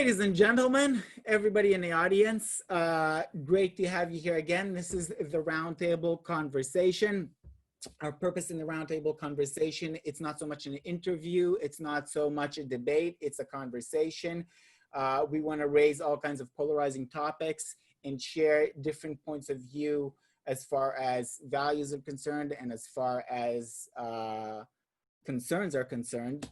Ladies and gentlemen, everybody in the audience, great to have you here again. This is the Roundtable conversation. Our purpose in the Roundtable conversation, it's not so much an interview, it's not so much a debate, it's a conversation. We want to raise all kinds of polarizing topics and share different points of view as far as values are concerned and as far as concerns are concerned.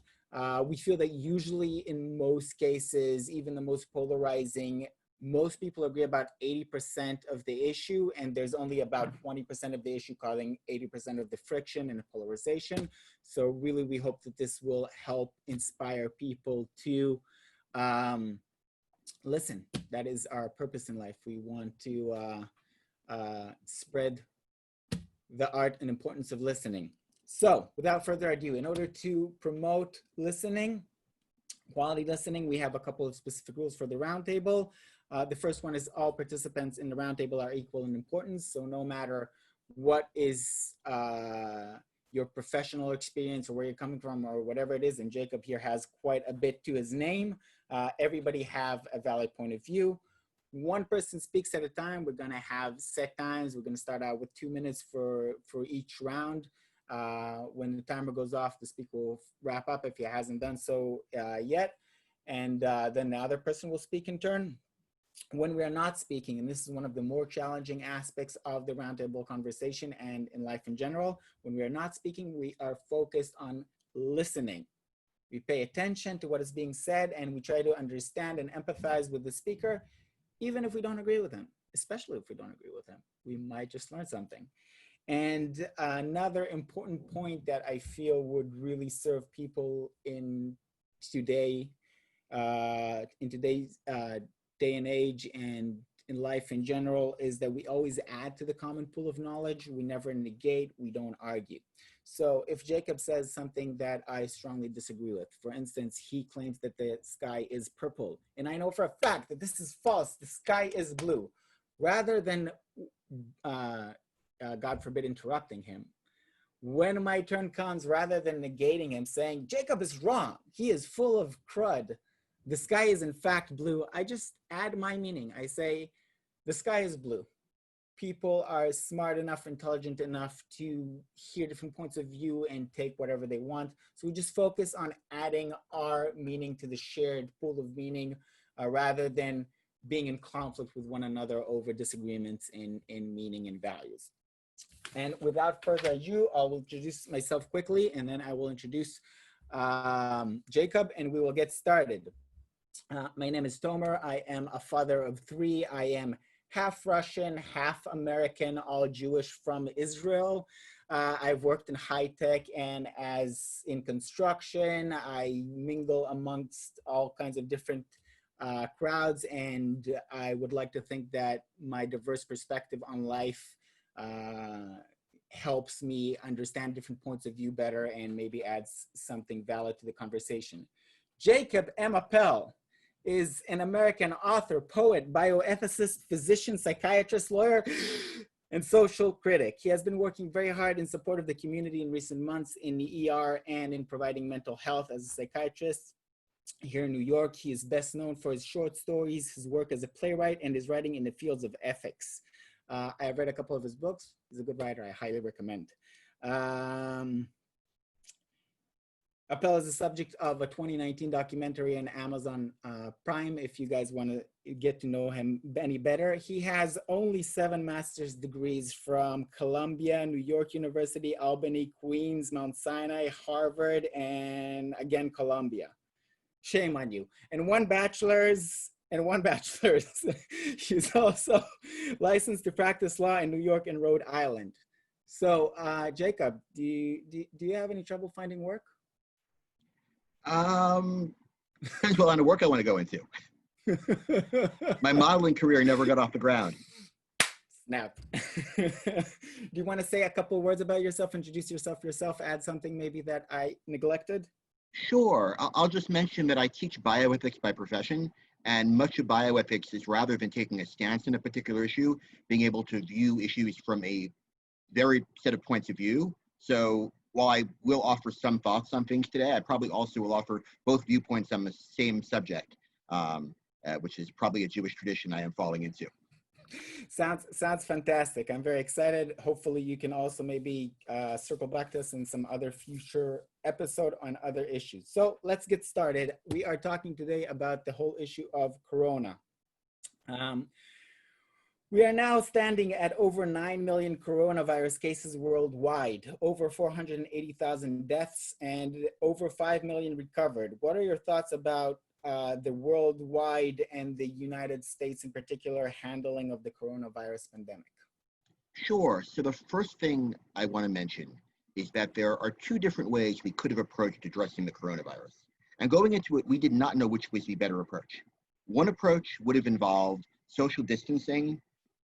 We feel that usually in most cases, even the most polarizing, most people agree about 80% of the issue, and there's only about 20% of the issue causing 80% of the friction and the polarization. So really, we hope that this will help inspire people to listen. That is our purpose in life. We want to spread the art and importance of listening. So without further ado, in order to promote listening, quality listening, we have a couple of specific rules for the roundtable. The first one is all participants in the roundtable are equal in importance. So no matter what is your professional experience or where you're coming from or whatever it is, and Jacob here has quite a bit to his name, everybody have a valid point of view. One person speaks at a time. We're gonna have set times. We're gonna start out with 2 minutes for each round. When the timer goes off, the speaker will wrap up if he hasn't done so yet. And then the other person will speak in turn. When we are not speaking, and this is one of the more challenging aspects of the roundtable conversation and in life in general, when we are not speaking, we are focused on listening. We pay attention to what is being said and we try to understand and empathize with the speaker, even if we don't agree with him, especially if we don't agree with him. We might just learn something. And another important point that I feel would really serve people in today's day and age and in life in general is that we always add to the common pool of knowledge. We never negate, we don't argue. So if Jacob says something that I strongly disagree with, for instance, he claims that the sky is purple, and I know for a fact that this is false, the sky is blue, rather than God forbid, interrupting him. When my turn comes, rather than negating him, saying, Jacob is wrong, he is full of crud, the sky is in fact blue, I just add my meaning. I say, the sky is blue. People are smart enough, intelligent enough to hear different points of view and take whatever they want. So we just focus on adding our meaning to the shared pool of meaning rather than being in conflict with one another over disagreements in meaning and values. And without further ado, I will introduce myself quickly, and then I will introduce Jacob, and we will get started. My name is Tomer. I am a father of 3. I am half Russian, half American, all Jewish from Israel. I've worked in high tech and as in construction. I mingle amongst all kinds of different crowds, and I would like to think that my diverse perspective on life helps me understand different points of view better and maybe adds something valid to the conversation. Jacob M. Appel is an American author, poet, bioethicist, physician, psychiatrist, lawyer, and social critic. He has been working very hard in support of the community in recent months in the ER and in providing mental health as a psychiatrist. Here in New York, he is best known for his short stories, his work as a playwright, and his writing in the fields of ethics. I've read a couple of his books. He's a good writer. I highly recommend. Appel is the subject of a 2019 documentary on Amazon Prime, if you guys want to get to know him any better. He has only 7 master's degrees from Columbia, New York University, Albany, Queens, Mount Sinai, Harvard, and again, Columbia. Shame on you. And one bachelor's. He's also licensed to practice law in New York and Rhode Island. So, Jacob, do you have any trouble finding work? Depends what line of work I want to go into. My modeling career never got off the ground. Snap. Do you want to say a couple of words about yourself, introduce yourself, add something maybe that I neglected? Sure. I'll just mention that I teach bioethics by profession, and much of bioethics is, rather than taking a stance in a particular issue, being able to view issues from a varied set of points of view. So while I will offer some thoughts on things today, I probably also will offer both viewpoints on the same subject. which is probably a Jewish tradition I am falling into. Sounds fantastic. I'm very excited. Hopefully you can also maybe circle back to us in some other future episode on other issues. So let's get started. We are talking today about the whole issue of Corona. We are now standing at over 9 million coronavirus cases worldwide, over 480,000 deaths, and over 5 million recovered. What are your thoughts about the worldwide and the United States in particular handling of the coronavirus pandemic? Sure. So the first thing I want to mention is that there are two different ways we could have approached addressing the coronavirus. And going into it, we did not know which was the better approach. One approach would have involved social distancing,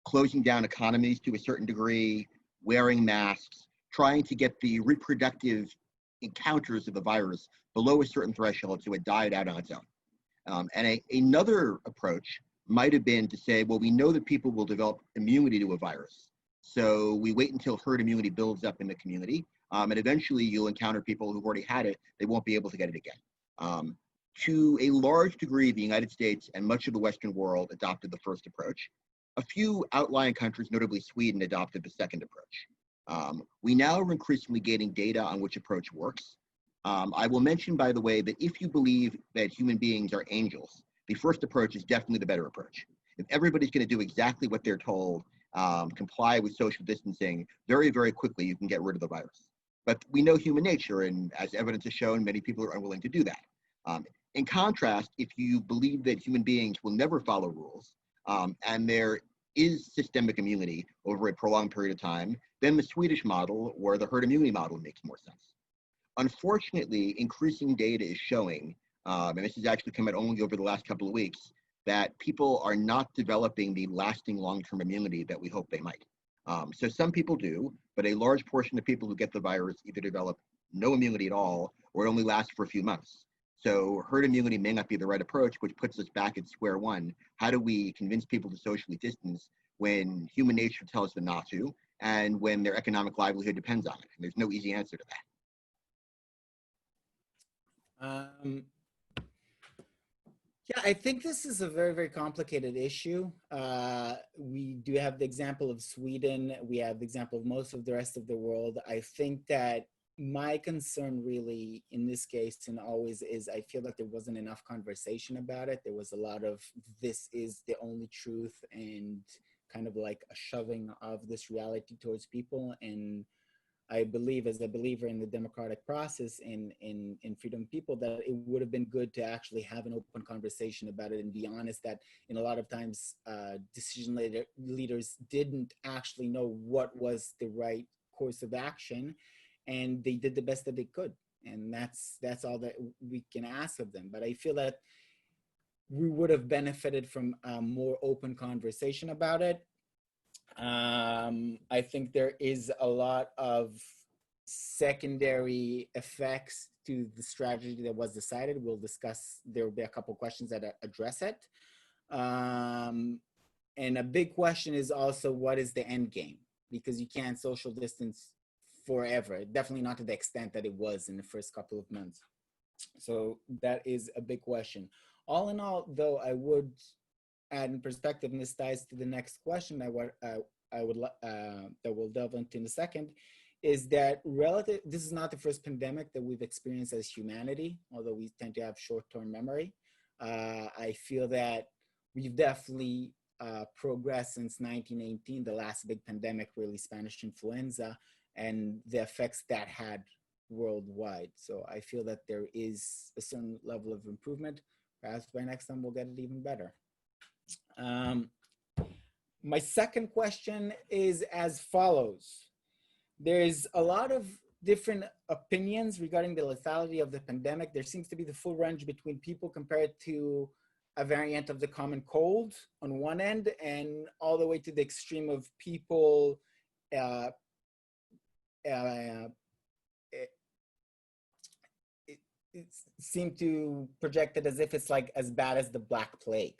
closing down economies to a certain degree, wearing masks, trying to get the reproductive encounters of the virus below a certain threshold so it died out on its own. Another approach might have been to say, well, we know that people will develop immunity to a virus. So we wait until herd immunity builds up in the community, and eventually you'll encounter people who've already had it, they won't be able to get it again. To a large degree, the United States and much of the Western world adopted the first approach. A few outlying countries, notably Sweden, adopted the second approach. We now are increasingly getting data on which approach works. I will mention, by the way, that if you believe that human beings are angels, the first approach is definitely the better approach. If everybody's going to do exactly what they're told, comply with social distancing, very, very quickly you can get rid of the virus. But we know human nature, and as evidence has shown, many people are unwilling to do that. In contrast, if you believe that human beings will never follow rules, and there is systemic immunity over a prolonged period of time, then the Swedish model or the herd immunity model makes more sense. Unfortunately, increasing data is showing, and this has actually come out only over the last couple of weeks, that people are not developing the lasting long-term immunity that we hope they might. So some people do, but a large portion of people who get the virus either develop no immunity at all or only lasts for a few months. So herd immunity may not be the right approach, which puts us back at square one. How do we convince people to socially distance when human nature tells them not to, and when their economic livelihood depends on it? And there's no easy answer to that. Yeah, I think this is a very, very complicated issue. We do have the example of Sweden. We have the example of most of the rest of the world. I think that my concern really in this case and always is I feel like there wasn't enough conversation about it. There was a lot of this is the only truth and kind of like a shoving of this reality towards people. And I believe, as a believer in the democratic process in freedom of people, that it would have been good to actually have an open conversation about it and be honest that in a lot of times decision leaders didn't actually know what was the right course of action, and they did the best that they could. And that's all that we can ask of them. But I feel that we would have benefited from a more open conversation about it. I think there is a lot of secondary effects to the strategy that was decided. We'll discuss, there will be a couple questions that address it. And a big question is also, what is the end game? Because you can't social distance forever, definitely not to the extent that it was in the first couple of months. So that is a big question. All in all, though, I would add in perspective, and this ties to the next question that we'll delve into in a second, is that this is not the first pandemic that we've experienced as humanity, although we tend to have short-term memory. I feel that we've definitely progressed since 1918, the last big pandemic, really Spanish influenza, and the effects that had worldwide. So I feel that there is a certain level of improvement. Perhaps by next time we'll get it even better. My second question is as follows. There's a lot of different opinions regarding the lethality of the pandemic. There seems to be the full range between people compared to a variant of the common cold on one end, and all the way to the extreme of people it seemed to project it as if it's like as bad as the Black Plague.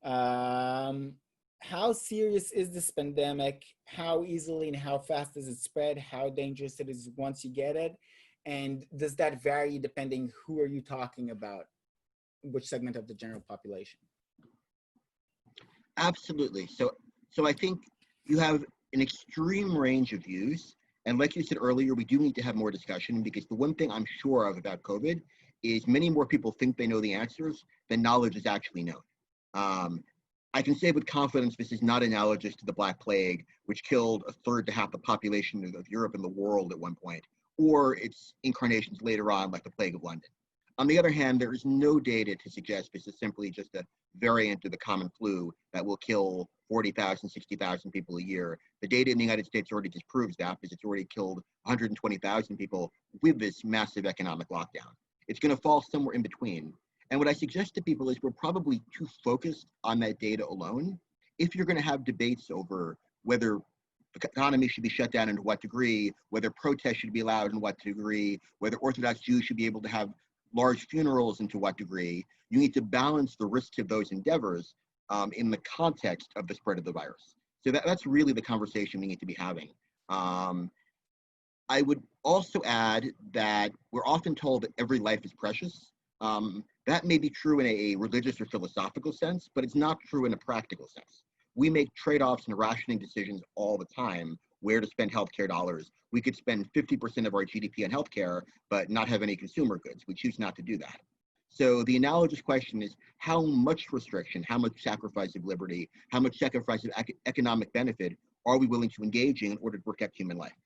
How serious is this pandemic? How easily and how fast does it spread? How dangerous it is once you get it? And does that vary depending who are you talking about? which segment of the general population? Absolutely. So I think you have an extreme range of views. And like you said earlier, we do need to have more discussion, because the one thing I'm sure of about COVID is many more people think they know the answers than knowledge is actually known. I can say with confidence this is not analogous to the Black Plague, which killed a third to half the population of Europe and the world at one point, or its incarnations later on, like the Plague of London. On the other hand, there is no data to suggest this is simply just a variant of the common flu that will kill 40,000, 60,000 people a year. The data in the United States already disproves that, because it's already killed 120,000 people with this massive economic lockdown. It's going to fall somewhere in between. And what I suggest to people is we're probably too focused on that data alone. If you're going to have debates over whether the economy should be shut down and to what degree, whether protests should be allowed and what degree, whether Orthodox Jews should be able to have large funerals and to what degree, you need to balance the risks of those endeavors in the context of the spread of the virus. So that's really the conversation we need to be having. I would also add that we're often told that every life is precious. That may be true in a religious or philosophical sense, but it's not true in a practical sense. We make trade-offs and rationing decisions all the time where to spend healthcare dollars. We could spend 50% of our GDP on healthcare, but not have any consumer goods. We choose not to do that. So the analogous question is, how much restriction, how much sacrifice of liberty, how much sacrifice of economic benefit are we willing to engage in order to protect human life?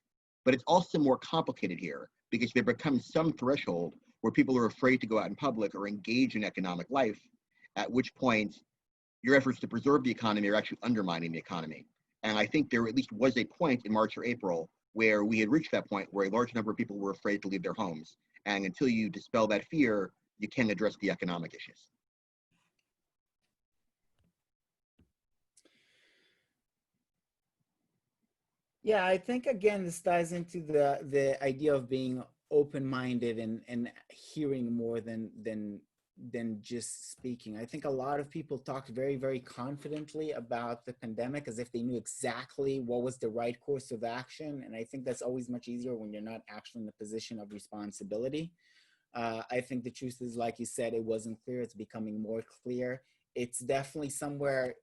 But it's also more complicated here, because there becomes some threshold where people are afraid to go out in public or engage in economic life, at which point your efforts to preserve the economy are actually undermining the economy. And I think there at least was a point in March or April where we had reached that point where a large number of people were afraid to leave their homes. And until you dispel that fear, you can address the economic issues. Yeah, I think again this ties into the idea of being open-minded and hearing more than just speaking. I think a lot of people talked very, very confidently about the pandemic as if they knew exactly what was the right course of action. And I think that's always much easier when you're not actually in the position of responsibility. I think the truth is, like you said, it wasn't clear. It's becoming more clear. It's definitely somewhere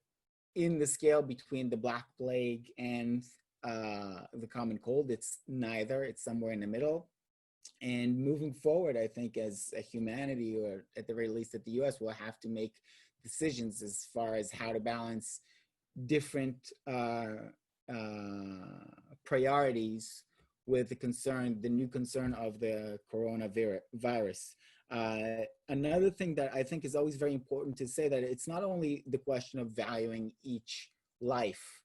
in the scale between the Black Plague and the common cold. It's neither. It's somewhere in the middle. And moving forward, I think as a humanity, or at the very least at the US, we'll have to make decisions as far as how to balance different priorities with the new concern of the coronavirus. Another thing that I think is always very important to say, that it's not only the question of valuing each life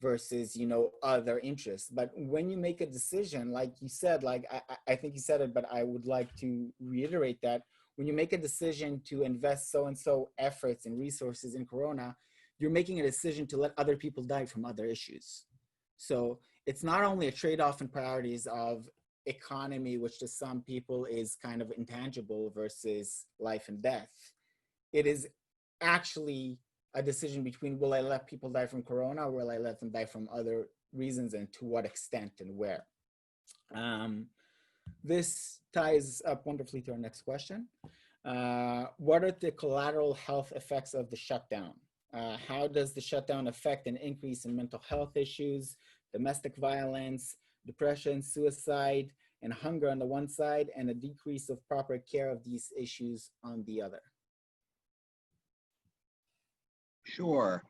versus, other interests, but when you make a decision, like you said, like I think you said it, but I would like to reiterate that when you make a decision to invest so-and-so efforts and resources in Corona, you're making a decision to let other people die from other issues. So it's not only a trade-off in priorities of economy, which to some people is kind of intangible, versus life and death. It is actually a decision between, will I let people die from Corona, or will I let them die from other reasons, and to what extent and where? This ties up wonderfully to our next question. What are the collateral health effects of the shutdown? How does the shutdown affect an increase in mental health issues, domestic violence, depression, suicide, and hunger on the one side, and a decrease of proper care of these issues on the other? Sure.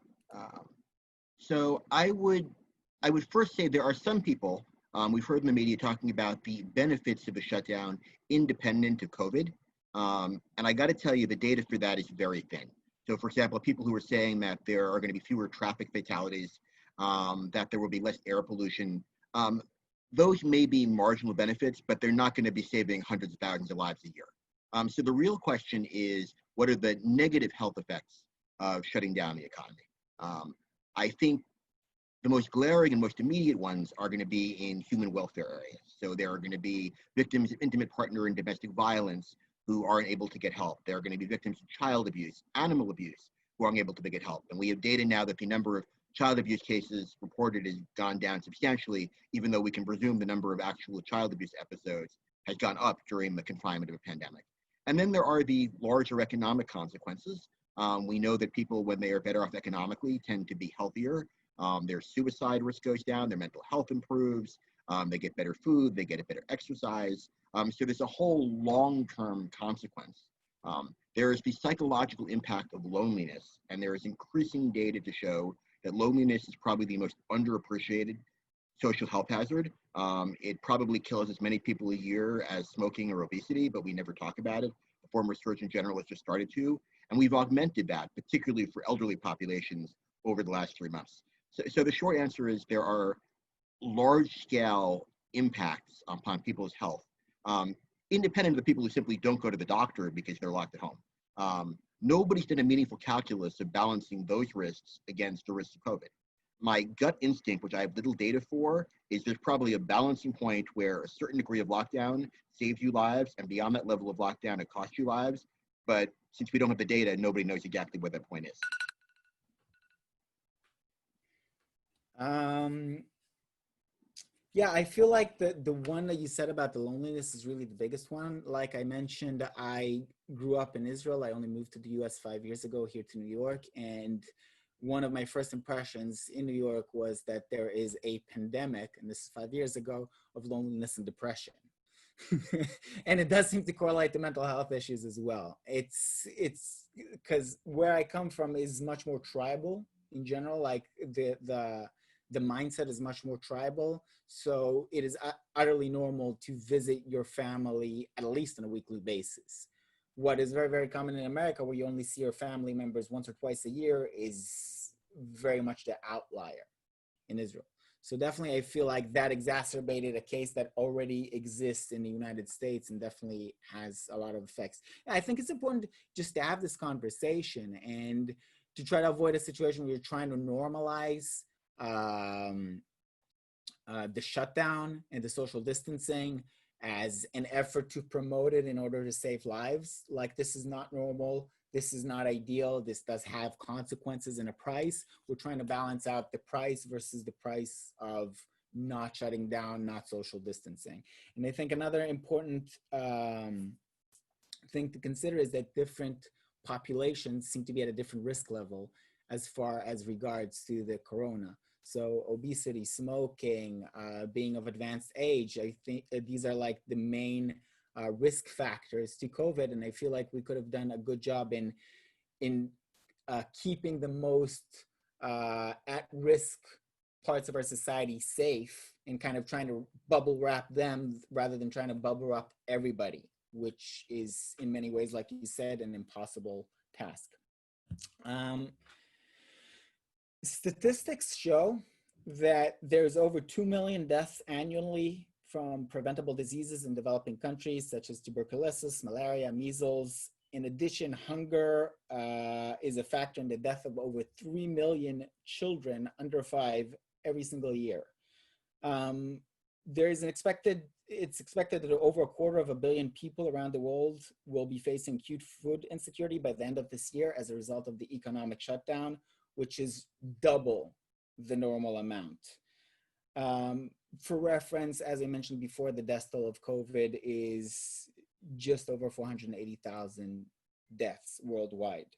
So I would first say there are some people, we've heard in the media talking about the benefits of a shutdown independent of COVID. And I got to tell you, the data for that is very thin. So for example, people who are saying that there are going to be fewer traffic fatalities, that there will be less air pollution, those may be marginal benefits, but they're not going to be saving hundreds of thousands of lives a year. So the real question is, what are the negative health effects of shutting down the economy? I think the most glaring and most immediate ones are going to be in human welfare areas. So there are going to be victims of intimate partner and domestic violence who aren't able to get help. There are going to be victims of child abuse, animal abuse, who aren't able to get help. And we have data now that the number of child abuse cases reported has gone down substantially, even though we can presume the number of actual child abuse episodes has gone up during the confinement of a pandemic. And then there are the larger economic consequences. We know that people, when they are better off economically, tend to be healthier. Their suicide risk goes down, their mental health improves, they get better food, they get a better exercise. So there's a whole long-term consequence. There is the psychological impact of loneliness, and there is increasing data to show that loneliness is probably the most underappreciated social health hazard. It probably kills as many people a year as smoking or obesity, but we never talk about it. The former Surgeon General has just started to, and we've augmented that, particularly for elderly populations over the last 3 months. So the short answer is there are large-scale impacts upon people's health, independent of the people who simply don't go to the doctor because they're locked at home. Nobody's done a meaningful calculus of balancing those risks against the risks of COVID. My gut instinct, which I have little data for, is there's probably a balancing point where a certain degree of lockdown saves you lives, and beyond that level of lockdown, it costs you lives. But since we don't have the data, nobody knows exactly what that point is. Yeah, I feel like the one that you said about the loneliness is really the biggest one. Like I mentioned, I grew up in Israel. I only moved to the US 5 years ago here to New York. And one of my first impressions in New York was that there is a pandemic, and this is 5 years ago, of loneliness and depression. And it does seem to correlate to mental health issues as well. It's because where I come from is much more tribal in general. Like the mindset is much more tribal. So it is utterly normal to visit your family at least on a weekly basis. What is very, very common in America, where you only see your family members once or twice a year, is very much the outlier in Israel. So definitely I feel like that exacerbated a case that already exists in the United States and definitely has a lot of effects. And I think it's important just to have this conversation and to try to avoid a situation where you're trying to normalize the shutdown and the social distancing as an effort to promote it in order to save lives. Like, this is not normal. This is not ideal. This does have consequences and a price. We're trying to balance out the price versus the price of not shutting down, not social distancing. And I think another important thing to consider is that different populations seem to be at a different risk level as far as regards to the corona. So obesity, smoking, being of advanced age, I think these are like the main risk factors to COVID. And I feel like we could have done a good job in keeping the most at-risk parts of our society safe and kind of trying to bubble wrap them rather than trying to bubble wrap everybody, which is in many ways, like you said, an impossible task. Statistics show that there's over 2 million deaths annually from preventable diseases in developing countries, such as tuberculosis, malaria, measles. In addition, hunger is a factor in the death of over 3 million children under 5 every single year. It's expected that over 250 million people around the world will be facing acute food insecurity by the end of this year as a result of the economic shutdown, which is double the normal amount. For reference, as I mentioned before, the death toll of COVID is just over 480,000 deaths worldwide.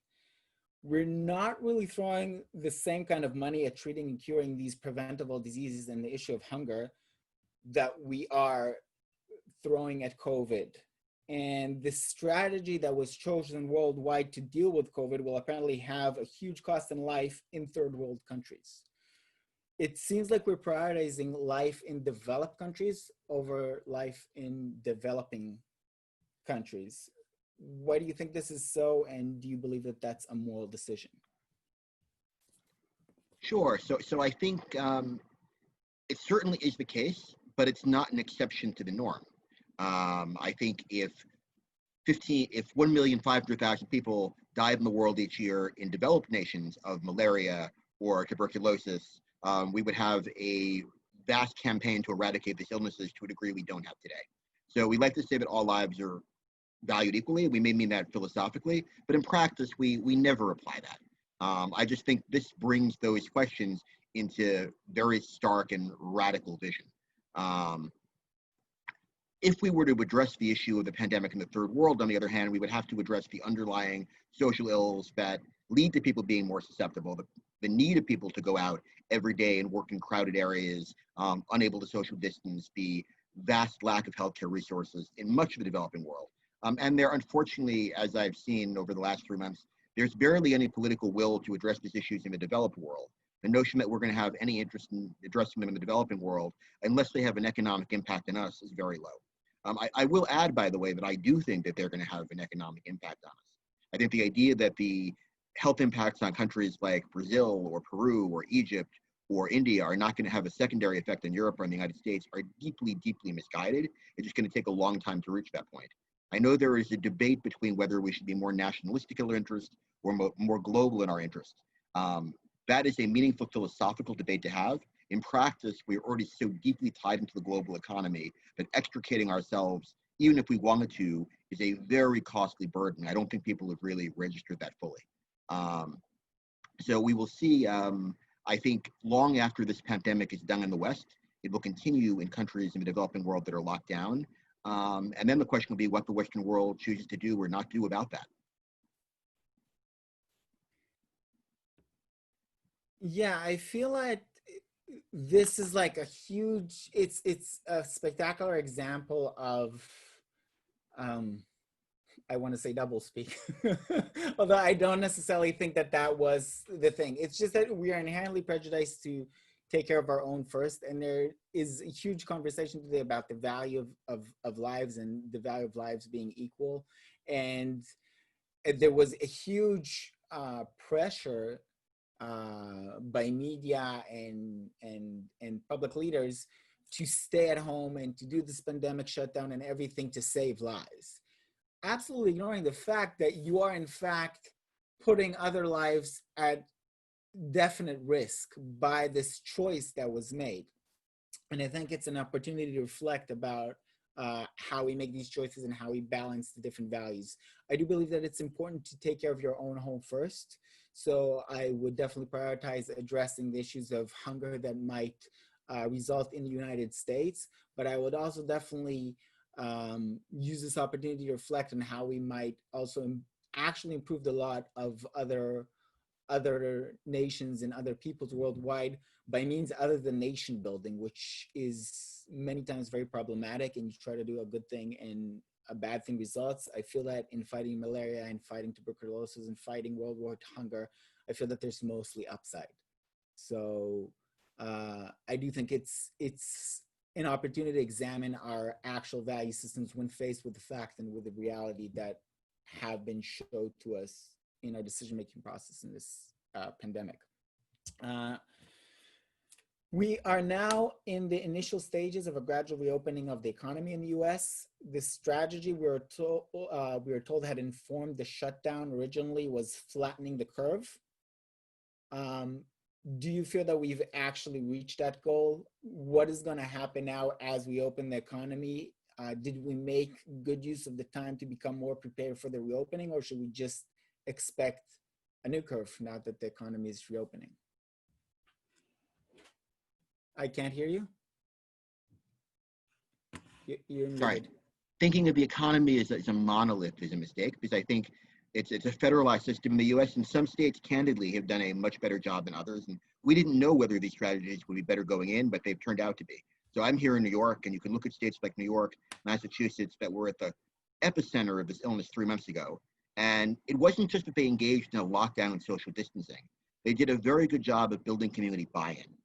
We're not really throwing the same kind of money at treating and curing these preventable diseases and the issue of hunger that we are throwing at COVID. And the strategy that was chosen worldwide to deal with COVID will apparently have a huge cost in life in third world countries. It seems like we're prioritizing life in developed countries over life in developing countries. Why do you think this is so? And do you believe that that's a moral decision? Sure. So I think it certainly is the case, but it's not an exception to the norm. I think if 1,500,000 people died in the world each year in developed nations of malaria or tuberculosis, we would have a vast campaign to eradicate these illnesses to a degree we don't have today. So we like to say that all lives are valued equally. We may mean that philosophically, but in practice, we never apply that. I just think this brings those questions into very stark and radical vision. If we were to address the issue of the pandemic in the third world, on the other hand, we would have to address the underlying social ills that lead to people being more susceptible, the need of people to go out every day and work in crowded areas, unable to social distance, the vast lack of healthcare resources in much of the developing world. And there, unfortunately, as I've seen over the last 3 months, there's barely any political will to address these issues in the developed world. The notion that we're going to have any interest in addressing them in the developing world, unless they have an economic impact on us, is very low. I will add, by the way, that I do think that they're going to have an economic impact on us. I think the idea that the health impacts on countries like Brazil or Peru or Egypt or India are not going to have a secondary effect on Europe or in the United States are deeply, deeply misguided. It's just going to take a long time to reach that point. I know there is a debate between whether we should be more nationalistic in our interest or more global in our interest. That is a meaningful philosophical debate to have. In practice, we're already so deeply tied into the global economy that extricating ourselves, even if we wanted to, is a very costly burden. I don't think people have really registered that fully. So we will see, I think, long after this pandemic is done in the West, it will continue in countries in the developing world that are locked down. And then the question will be what the Western world chooses to do or not do about that. Yeah, I feel like this is like a huge, it's a spectacular example of, I want to say double speak, although I don't necessarily think that that was the thing. It's just that we are inherently prejudiced to take care of our own first. And there is a huge conversation today about the value of lives and the value of lives being equal. And there was a huge pressure by media and public leaders to stay at home and to do this pandemic shutdown and everything to save lives, absolutely ignoring the fact that you are in fact putting other lives at definite risk by this choice that was made. And I think it's an opportunity to reflect about how we make these choices and how we balance the different values. I do believe that it's important to take care of your own home first. So I would definitely prioritize addressing the issues of hunger that might result in the United States. But I would also definitely use this opportunity to reflect on how we might also actually improve the lot of other nations and other peoples worldwide by means other than nation building, which is many times very problematic, and you try to do a good thing and a bad thing results. I feel that in fighting malaria and fighting tuberculosis and fighting world war hunger, I feel that there's mostly upside. So I do think it's an opportunity to examine our actual value systems when faced with the fact and with the reality that have been showed to us in our decision-making process in this pandemic. We are now in the initial stages of a gradual reopening of the economy in the US. This strategy we were told had informed the shutdown originally was flattening the curve. Do you feel that we've actually reached that goal? What is going to happen now as we open the economy? Did we make good use of the time to become more prepared for the reopening, or should we just expect a new curve now that the economy is reopening? I can't hear you. You're muted. Sorry. Thinking of the economy as a monolith is a mistake, because I think it's a federalized system in the US, and some states candidly have done a much better job than others. And we didn't know whether these strategies would be better going in, but they've turned out to be. So I'm here in New York, and you can look at states like New York, Massachusetts, that were at the epicenter of this illness 3 months ago. And it wasn't just that they engaged in a lockdown and social distancing. They did a very good job of building community buy-in,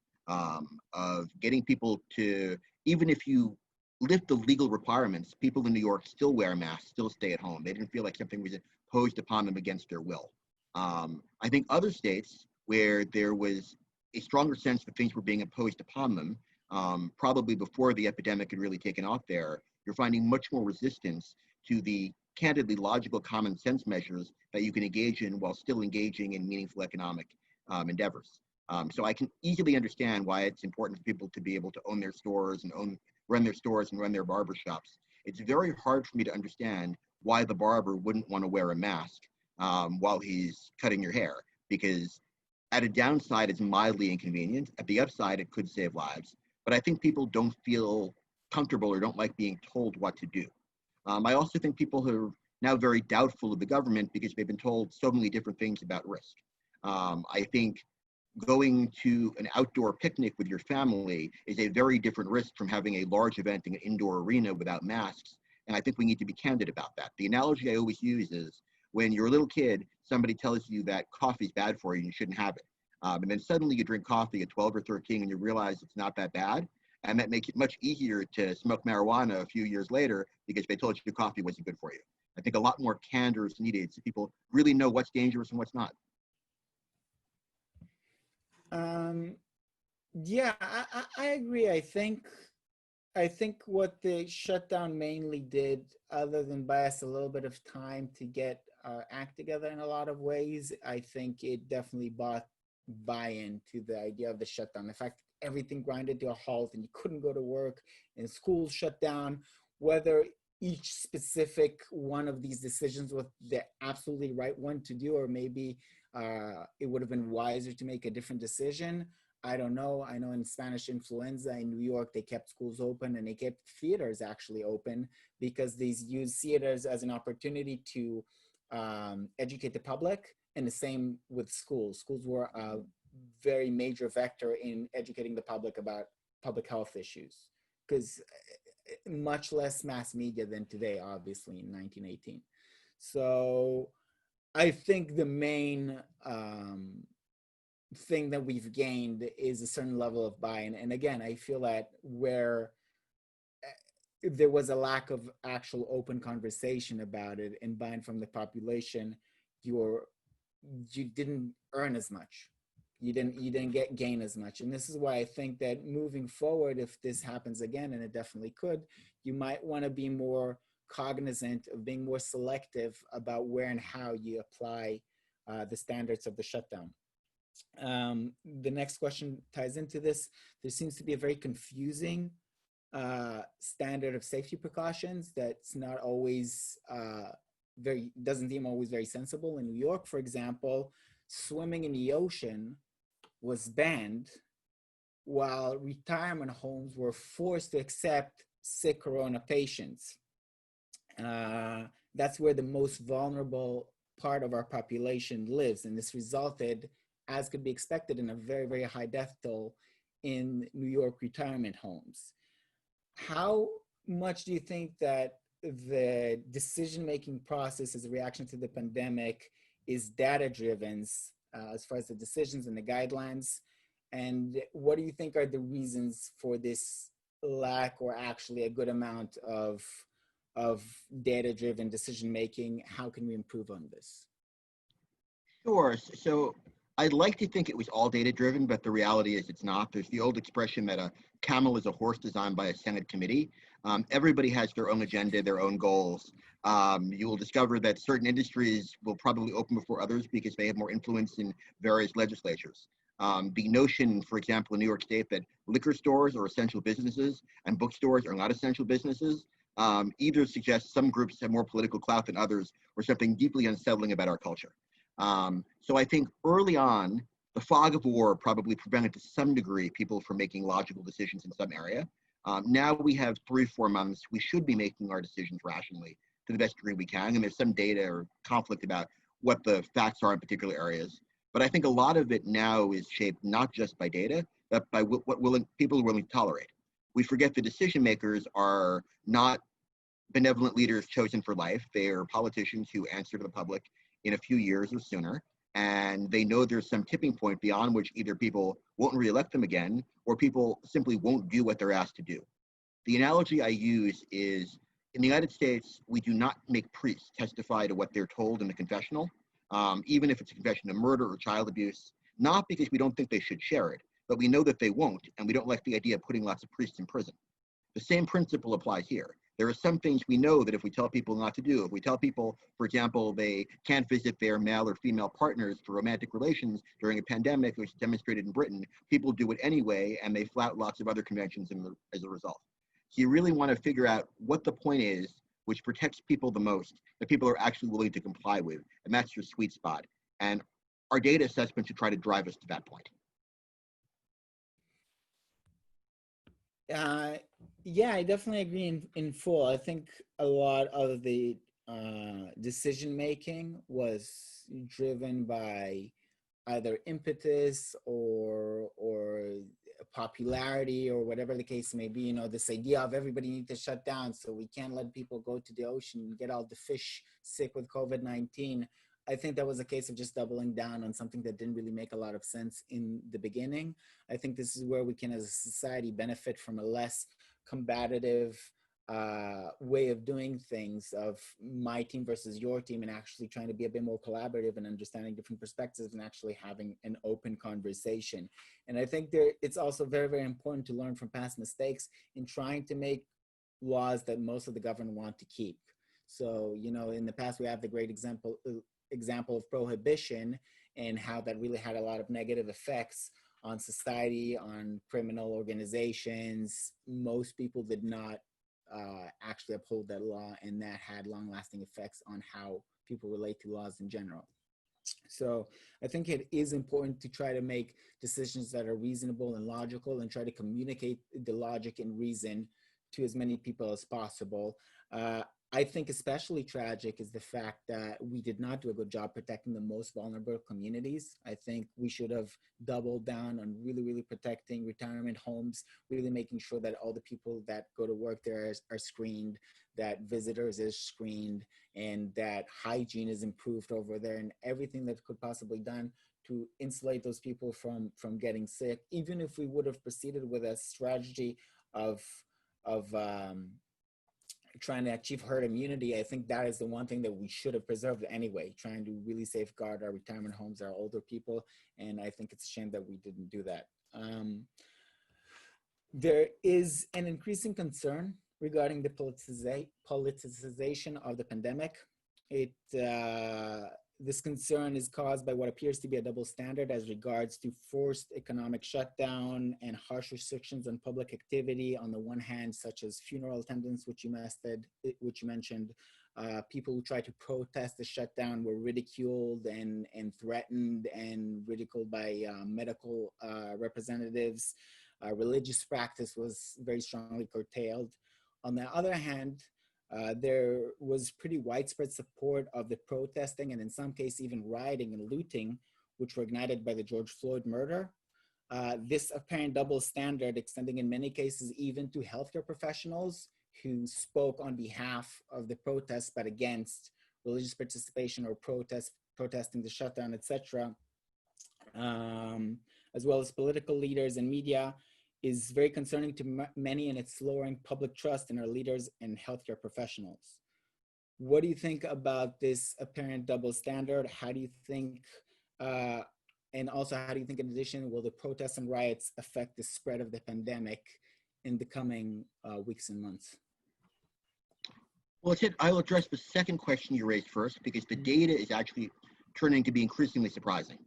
of getting people to, even if you lift the legal requirements, people in New York still wear masks, still stay at home. They didn't feel like something was imposed upon them against their will. I think other states where there was a stronger sense that things were being imposed upon them, probably before the epidemic had really taken off there, you're finding much more resistance to the candidly logical common sense measures that you can engage in while still engaging in meaningful economic endeavors. So I can easily understand why it's important for people to be able to own their stores and run their stores and run their barber shops. It's very hard for me to understand why the barber wouldn't want to wear a mask while he's cutting your hair, because at a downside, it's mildly inconvenient. At the upside, it could save lives. But I think people don't feel comfortable or don't like being told what to do. I also think people are now very doubtful of the government because they've been told so many different things about risk. I think going to an outdoor picnic with your family is a very different risk from having a large event in an indoor arena without masks. And I think we need to be candid about that. The analogy I always use is when you're a little kid, somebody tells you that coffee is bad for you and you shouldn't have it. And then suddenly you drink coffee at 12 or 13 and you realize it's not that bad. And that makes it much easier to smoke marijuana a few years later because they told you coffee wasn't good for you. I think a lot more candor is needed so people really know what's dangerous and what's not. Yeah, I agree. I think what the shutdown mainly did, other than buy us a little bit of time to get our act together in a lot of ways, I think it definitely bought buy-in to the idea of the shutdown. The fact that everything grinded to a halt and you couldn't go to work and schools shut down, whether each specific one of these decisions was the absolutely right one to do, or maybe it would have been wiser to make a different decision. I don't know. I know in Spanish influenza in New York, they kept schools open and they kept theaters actually open because they used theaters as an opportunity to educate the public. And the same with schools. Schools were a very major vector in educating the public about public health issues, because much less mass media than today, obviously, in 1918. So I think the main thing that we've gained is a certain level of buy-in. And again, I feel that where there was a lack of actual open conversation about it and buy-in from the population, you didn't earn as much. You didn't gain as much. And this is why I think that moving forward, if this happens again, and it definitely could, you might want to be more cognizant of being more selective about where and how you apply the standards of the shutdown. The next question ties into this. There seems to be a very confusing standard of safety precautions that's not always doesn't seem always very sensible. In New York, for example, swimming in the ocean was banned while retirement homes were forced to accept sick corona patients. That's where the most vulnerable part of our population lives, and this resulted, as could be expected, in a very, very high death toll in New York retirement homes. How much do you think that the decision-making process as a reaction to the pandemic is data-driven as far as the decisions and the guidelines? And what do you think are the reasons for this lack or actually a good amount of data-driven decision-making? How can we improve on this? Sure. So I'd like to think it was all data-driven, but the reality is it's not. There's the old expression that a camel is a horse designed by a Senate committee. Everybody has their own agenda, their own goals. You will discover that certain industries will probably open before others because they have more influence in various legislatures. The notion, for example, in New York State, that liquor stores are essential businesses and bookstores are not essential businesses, either suggests some groups have more political clout than others or something deeply unsettling about our culture. So I think early on, the fog of war probably prevented to some degree people from making logical decisions in some area. Now we have 3-4 months. We should be making our decisions rationally to the best degree we can. And there's some data or conflict about what the facts are in particular areas. But I think a lot of it now is shaped not just by data, but by what people are willing to tolerate. We forget the decision makers are not benevolent leaders chosen for life. They are politicians who answer to the public in a few years or sooner. And they know there's some tipping point beyond which either people won't reelect them again or people simply won't do what they're asked to do. The analogy I use is in the United States, we do not make priests testify to what they're told in the confessional, even if it's a confession of murder or child abuse, not because we don't think they should share it, but we know that they won't, and we don't like the idea of putting lots of priests in prison. The same principle applies here. There are some things we know that if we tell people not to do, if we tell people, for example, they can't visit their male or female partners for romantic relations during a pandemic, which is demonstrated in Britain, people do it anyway, and they flout lots of other conventions as a result. So you really want to figure out what the point is which protects people the most, that people are actually willing to comply with, and that's your sweet spot. And our data assessment should try to drive us to that point. Yeah, I definitely agree in full. I think a lot of the decision making was driven by either impetus or popularity or whatever the case may be. You know, this idea of everybody needs to shut down, so we can't let people go to the ocean and get all the fish sick with COVID-19. I think that was a case of just doubling down on something that didn't really make a lot of sense in the beginning. I think this is where we can, as a society, benefit from a less combative way of doing things, of my team versus your team, and actually trying to be a bit more collaborative and understanding different perspectives and actually having an open conversation. And I think it's also very, very important to learn from past mistakes in trying to make laws that most of the government want to keep. So, you know, in the past, we have the great example of prohibition and how that really had a lot of negative effects on society, on criminal organizations. Most people did not actually uphold that law, and that had long-lasting effects on how people relate to laws in general. So I think it is important to try to make decisions that are reasonable and logical and try to communicate the logic and reason to as many people as possible. I think especially tragic is the fact that we did not do a good job protecting the most vulnerable communities. I think we should have doubled down on really, really protecting retirement homes, really making sure that all the people that go to work there are screened, that visitors is screened, and that hygiene is improved over there, and everything that could possibly be done to insulate those people from getting sick. Even if we would have proceeded with a strategy of trying to achieve herd immunity, I think that is the one thing that we should have preserved anyway, trying to really safeguard our retirement homes, our older people. And I think it's a shame that we didn't do that. There is an increasing concern regarding the politicization of the pandemic. This concern is caused by what appears to be a double standard as regards to forced economic shutdown and harsh restrictions on public activity on the one hand, such as funeral attendance, which you mentioned. People who tried to protest the shutdown were ridiculed and threatened and ridiculed by medical representatives. Religious practice was very strongly curtailed. On the other hand, there was pretty widespread support of the protesting and in some cases even rioting and looting, which were ignited by the George Floyd murder. This apparent double standard extending in many cases even to healthcare professionals who spoke on behalf of the protests but against religious participation or protesting the shutdown, etc., as well as political leaders and media, is very concerning to many, and it's lowering public trust in our leaders and healthcare professionals. What do you think about this apparent double standard? How do you think, and also how do you think in addition, will the protests and riots affect the spread of the pandemic in the coming weeks and months? Well, I'll address the second question you raised first, because the data is actually turning to be increasingly surprising.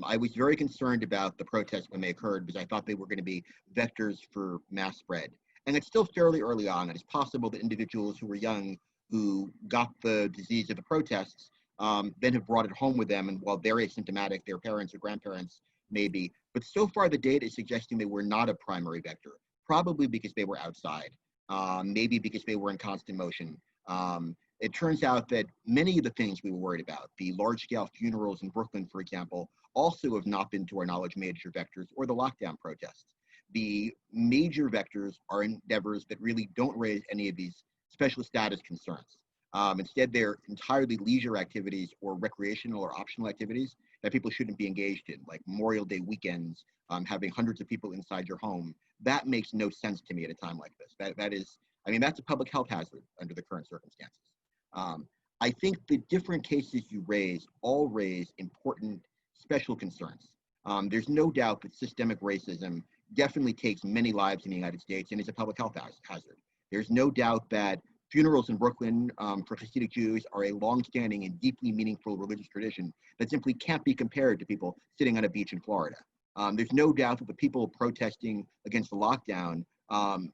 I was very concerned about the protests when they occurred because I thought they were going to be vectors for mass spread. And it's still fairly early on. It's possible that individuals who were young, who got the disease of the protests, then have brought it home with them. And while they're asymptomatic, their parents or grandparents may be. But so far, the data is suggesting they were not a primary vector, probably because they were outside, maybe because they were in constant motion. It turns out that many of the things we were worried about, the large-scale funerals in Brooklyn, for example, also have not been, to our knowledge, major vectors, or the lockdown protests. The major vectors are endeavors that really don't raise any of these special status concerns. Instead, they're entirely leisure activities or recreational or optional activities that people shouldn't be engaged in, like Memorial Day weekends, having hundreds of people inside your home. That makes no sense to me at a time like this. That's a public health hazard under the current circumstances. I think the different cases you raise all raise important special concerns. There's no doubt that systemic racism definitely takes many lives in the United States and is a public health hazard. There's no doubt that funerals in Brooklyn for Hasidic Jews are a longstanding and deeply meaningful religious tradition that simply can't be compared to people sitting on a beach in Florida. There's no doubt that the people protesting against the lockdown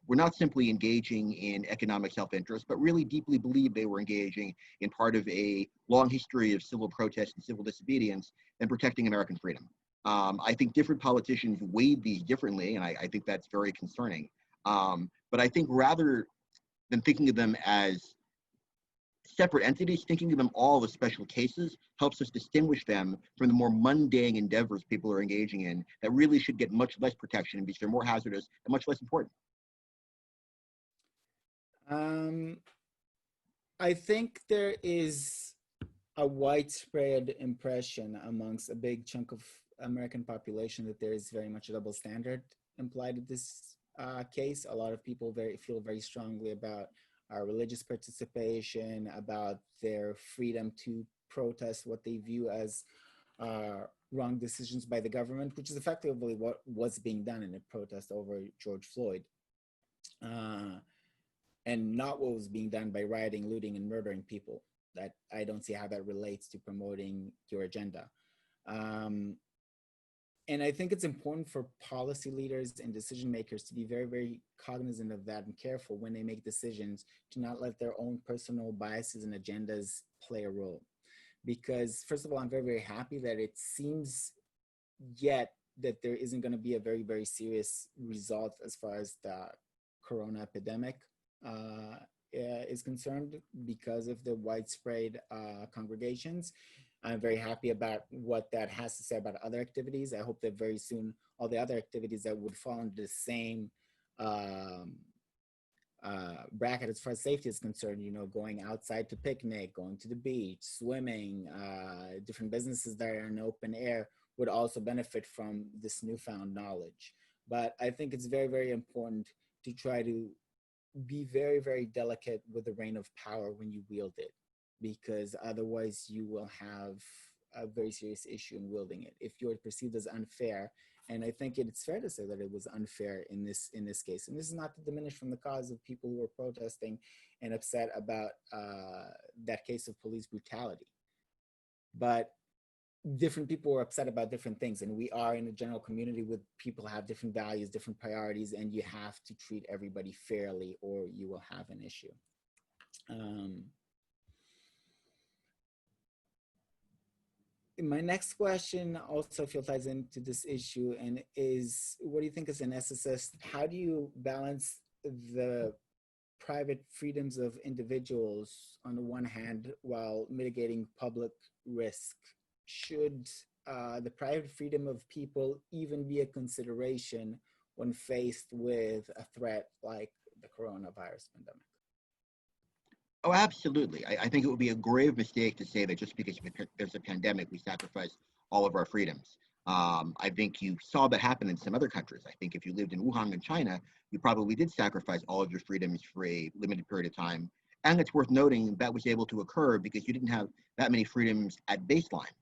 were not simply engaging in economic self-interest, but really deeply believed they were engaging in part of a long history of civil protest and civil disobedience and protecting American freedom. I think different politicians weighed these differently, and I think that's very concerning. But I think rather than thinking of them as separate entities, thinking of them all as special cases helps us distinguish them from the more mundane endeavors people are engaging in that really should get much less protection because they're more hazardous and much less important. I think there is a widespread impression amongst a big chunk of American population that there is very much a double standard implied in this case. A lot of people feel very strongly about religious participation, about their freedom to protest what they view as wrong decisions by the government, which is effectively what was being done in a protest over George Floyd. And not what was being done by rioting, looting, and murdering people. That I don't see how that relates to promoting your agenda. And I think it's important for policy leaders and decision makers to be very, very cognizant of that and careful when they make decisions to not let their own personal biases and agendas play a role. Because first of all, I'm very, very happy that it seems yet that there isn't going to be a very, very serious result as far as the corona epidemic is concerned because of the widespread congregations. I'm very happy about what that has to say about other activities. I hope that very soon all the other activities that would fall into the same bracket as far as safety is concerned, you know, going outside to picnic, going to the beach, swimming, different businesses that are in open air would also benefit from this newfound knowledge. But I think it's very, very important to try to be very, very delicate with the rein of power when you wield it, because otherwise you will have a very serious issue in wielding it. If you're perceived as unfair, and I think it's fair to say that it was unfair in this case, and this is not to diminish from the cause of people who were protesting and upset about that case of police brutality, but different people were upset about different things, and we are in a general community with people have different values, different priorities, and you have to treat everybody fairly or you will have an issue. My next question also feel ties into this issue and is, what do you think as an ethicist, how do you balance the private freedoms of individuals on the one hand while mitigating public risk? Should the private freedom of people even be a consideration when faced with a threat like the coronavirus pandemic? Oh, absolutely. I think it would be a grave mistake to say that just because there's a pandemic, we sacrifice all of our freedoms. I think you saw that happen in some other countries. I think if you lived in Wuhan in China, you probably did sacrifice all of your freedoms for a limited period of time. And it's worth noting that was able to occur because you didn't have that many freedoms at baseline.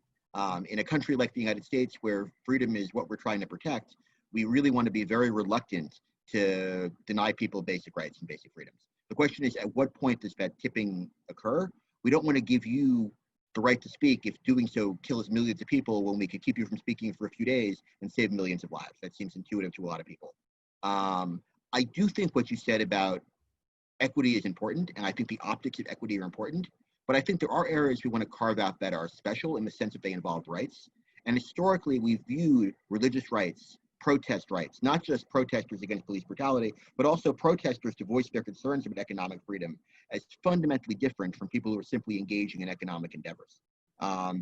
In a country like the United States, where freedom is what we're trying to protect, we really want to be very reluctant to deny people basic rights and basic freedoms. The question is, at what point does that tipping occur? We don't want to give you the right to speak if doing so kills millions of people when we could keep you from speaking for a few days and save millions of lives. That seems intuitive to a lot of people. I do think what you said about equity is important, and I think the optics of equity are important. But I think there are areas we want to carve out that are special in the sense that they involve rights. And historically, we've viewed religious rights, protest rights, not just protesters against police brutality, but also protesters to voice their concerns about economic freedom as fundamentally different from people who are simply engaging in economic endeavors.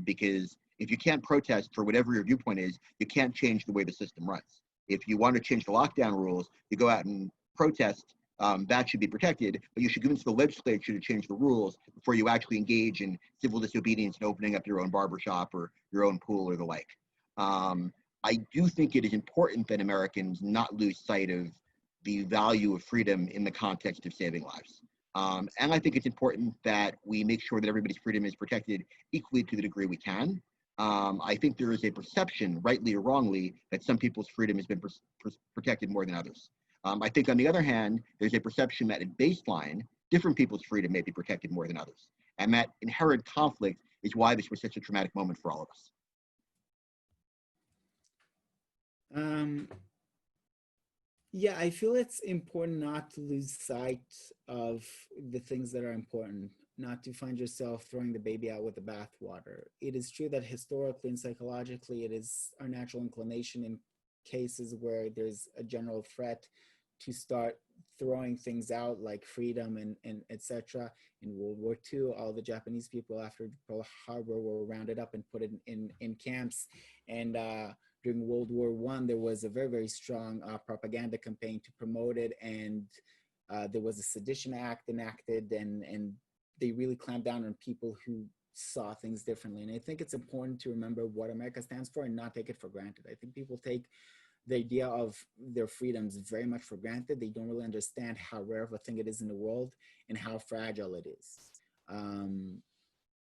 Because if you can't protest for whatever your viewpoint is, you can't change the way the system runs. If you want to change the lockdown rules, you go out and protest. That should be protected, but you should convince the legislature to change the rules before you actually engage in civil disobedience and opening up your own barbershop or your own pool or the like. I do think it is important that Americans not lose sight of the value of freedom in the context of saving lives. And I think it's important that we make sure that everybody's freedom is protected equally to the degree we can. I think there is a perception, rightly or wrongly, that some people's freedom has been protected more than others. I think, on the other hand, there's a perception that at baseline, different people's freedom may be protected more than others. And that inherent conflict is why this was such a traumatic moment for all of us. Yeah, I feel it's important not to lose sight of the things that are important, not to find yourself throwing the baby out with the bathwater. It is true that historically and psychologically, it is our natural inclination in cases where there's a general threat to start throwing things out like freedom and etc. In World War II, all the Japanese people after Pearl Harbor were rounded up and put in camps. And during World War I, there was a very, very strong propaganda campaign to promote it. And there was a Sedition Act enacted, and they really clamped down on people who saw things differently. And I think it's important to remember what America stands for and not take it for granted. I think people take the idea of their freedoms very much for granted. They don't really understand how rare of a thing it is in the world and how fragile it is.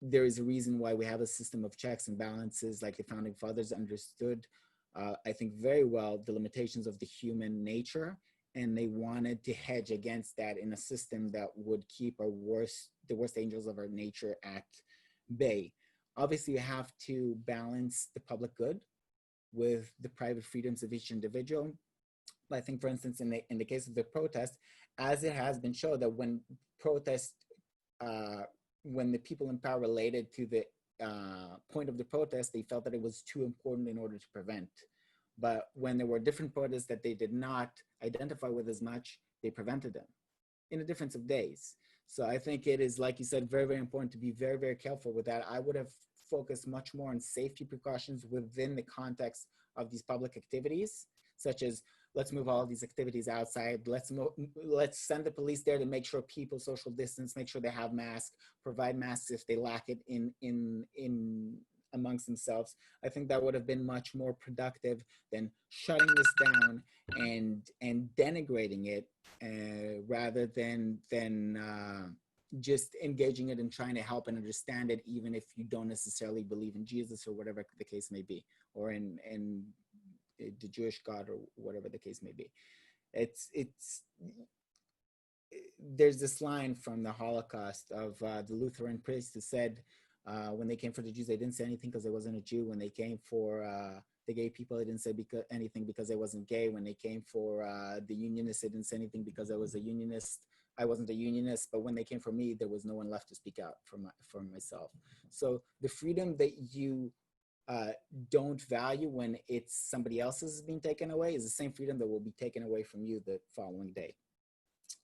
There is a reason why we have a system of checks and balances, like the founding fathers understood, I think very well, the limitations of the human nature, and they wanted to hedge against that in a system that would keep the worst angels of our nature at bay. Obviously, you have to balance the public good with the private freedoms of each individual. I think, for instance, in the case of the protest, as it has been shown that when when the people in power related to the point of the protest, they felt that it was too important in order to prevent. But when there were different protests that they did not identify with as much, they prevented them in a difference of days. So I think it is, like you said, very, very important to be very, very careful with that. I would have focused much more on safety precautions within the context of these public activities, such as let's move all of these activities outside. Let's send the police there to make sure people social distance, make sure they have masks, provide masks if they lack it in amongst themselves. I think that would have been much more productive than shutting this down and denigrating it, rather than just engaging it and trying to help and understand it, even if you don't necessarily believe in Jesus or whatever the case may be, or in the Jewish God or whatever the case may be. There's this line from the Holocaust of the Lutheran priest who said, when they came for the Jews, they didn't say anything because they wasn't a Jew. When they came for the gay people, they didn't say anything because they wasn't gay. When they came for the unionists, they didn't say anything because I was a unionist. I wasn't a unionist, but when they came for me, there was no one left to speak out for myself. So the freedom that you don't value when it's somebody else's being taken away is the same freedom that will be taken away from you the following day.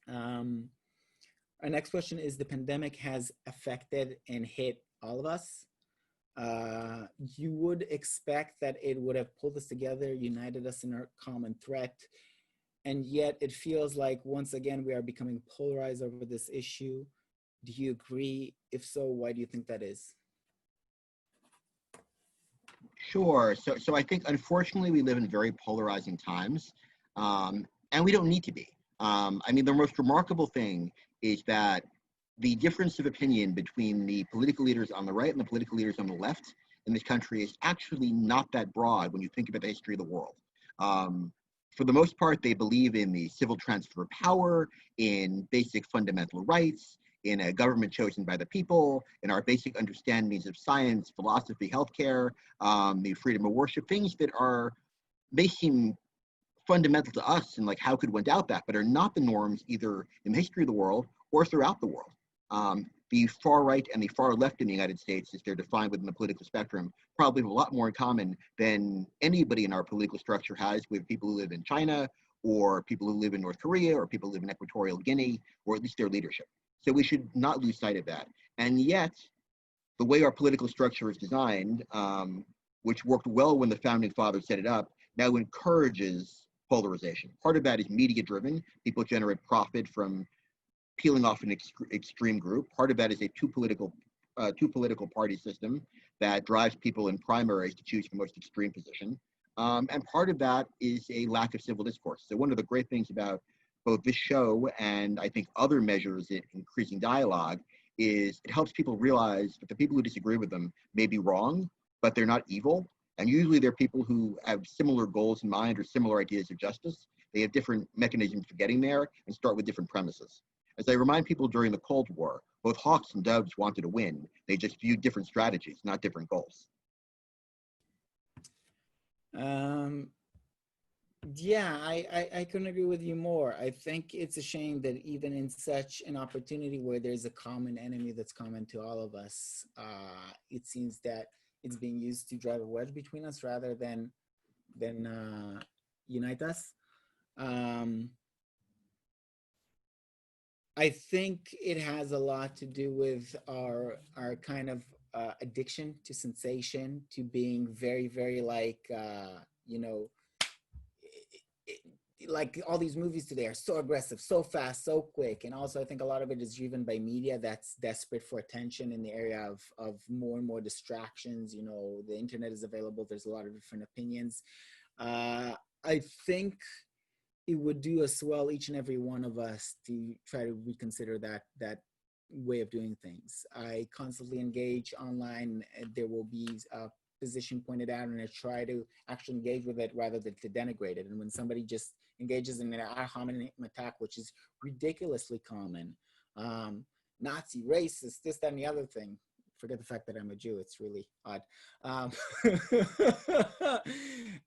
Our next question is, the pandemic has affected and hit all of us. You would expect that it would have pulled us together, united us in our common threat. And yet it feels like once again, we are becoming polarized over this issue. Do you agree? If so, why do you think that is? Sure. So I think, unfortunately, we live in very polarizing times, and we don't need to be. I mean, the most remarkable thing is that the difference of opinion between the political leaders on the right and the political leaders on the left in this country is actually not that broad when you think about the history of the world. For the most part, they believe in the civil transfer of power, in basic fundamental rights, in a government chosen by the people, in our basic understandings of science, philosophy, healthcare, the freedom of worship, things that may seem fundamental to us, and like, how could one doubt that, but are not the norms either in the history of the world or throughout the world. The far right and the far left in the United States, as they're defined within the political spectrum, probably have a lot more in common than anybody in our political structure has with people who live in China, or people who live in North Korea, or people who live in Equatorial Guinea, or at least their leadership. So we should not lose sight of that. And yet, the way our political structure is designed, which worked well when the founding fathers set it up, now encourages polarization. Part of that is media-driven. People generate profit from peeling off an extreme group. Part of that is a two political party system that drives people in primaries to choose the most extreme position. And part of that is a lack of civil discourse. So one of the great things about both this show and I think other measures in increasing dialogue is it helps people realize that the people who disagree with them may be wrong, but they're not evil. And usually they're people who have similar goals in mind or similar ideas of justice. They have different mechanisms for getting there and start with different premises. As I remind people during the Cold War, both hawks and doves wanted to win. They just viewed different strategies, not different goals. Yeah, I couldn't agree with you more. I think it's a shame that even in such an opportunity where there's a common enemy that's common to all of us, it seems that it's being used to drive a wedge between us rather than unite us. I think it has a lot to do with our kind of addiction to sensation, to being very, very like, you know, it, like all these movies today are so aggressive, so fast, so quick. And also I think a lot of it is driven by media that's desperate for attention in the area of more and more distractions. You know, the internet is available, there's a lot of different opinions. I think it would do us well, each and every one of us, to try to reconsider that way of doing things. I constantly engage online. There will be a position pointed out, and I try to actually engage with it rather than to denigrate it. And when somebody just engages in an ad hominem attack, which is ridiculously common, Nazi, racist, this, that, and the other thing. Forget the fact that I'm a Jew. It's really odd. Um,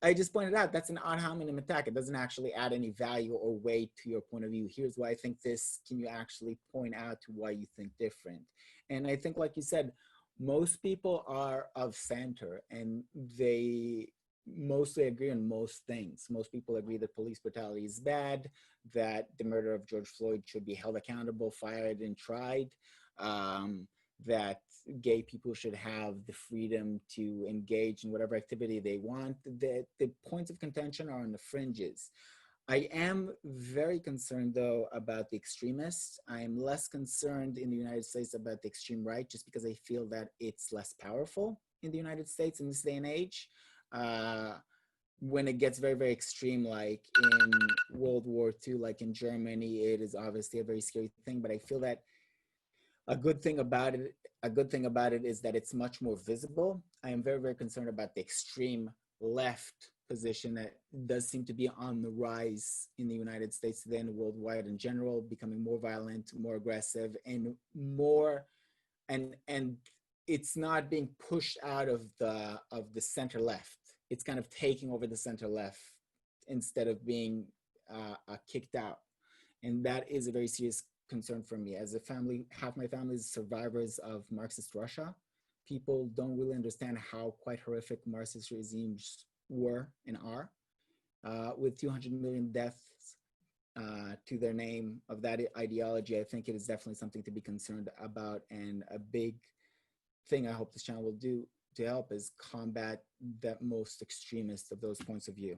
I just pointed out that's an ad hominem attack. It doesn't actually add any value or weight to your point of view. Here's why I think this. Can you actually point out to why you think different? And I think, like you said, most people are of center, and they mostly agree on most things. Most people agree that police brutality is bad, that the murder of George Floyd should be held accountable, fired, and tried, that gay people should have the freedom to engage in whatever activity they want. The points of contention are on the fringes. I am very concerned, though, about the extremists. I am less concerned in the United States about the extreme right, just because I feel that it's less powerful in the United States in this day and age. When it gets very, very extreme, like in World War II, like in Germany, it is obviously a very scary thing. But I feel that a good thing about it is that it's much more visible. I am very, very concerned about the extreme left position that does seem to be on the rise in the United States today and worldwide in general, becoming more violent, more aggressive, and more, and it's not being pushed out of the center left. It's kind of taking over the center left instead of being kicked out, and that is a very serious concern for me. As a family, half my family is survivors of Marxist Russia. People don't really understand how quite horrific Marxist regimes were and are, with 200 million deaths to their name of that ideology. I think it is definitely something to be concerned about, and a big thing I hope this channel will do to help is combat that most extremist of those points of view.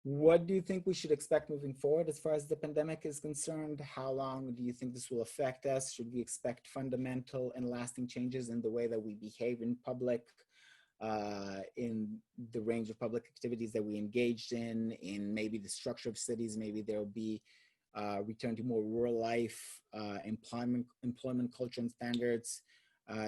What do you think we should expect moving forward as far as the pandemic is concerned? How long do you think this will affect us? Should we expect fundamental and lasting changes in the way that we behave in public, in the range of public activities that we engaged in maybe the structure of cities? Maybe there'll be return to more rural life, employment culture and standards.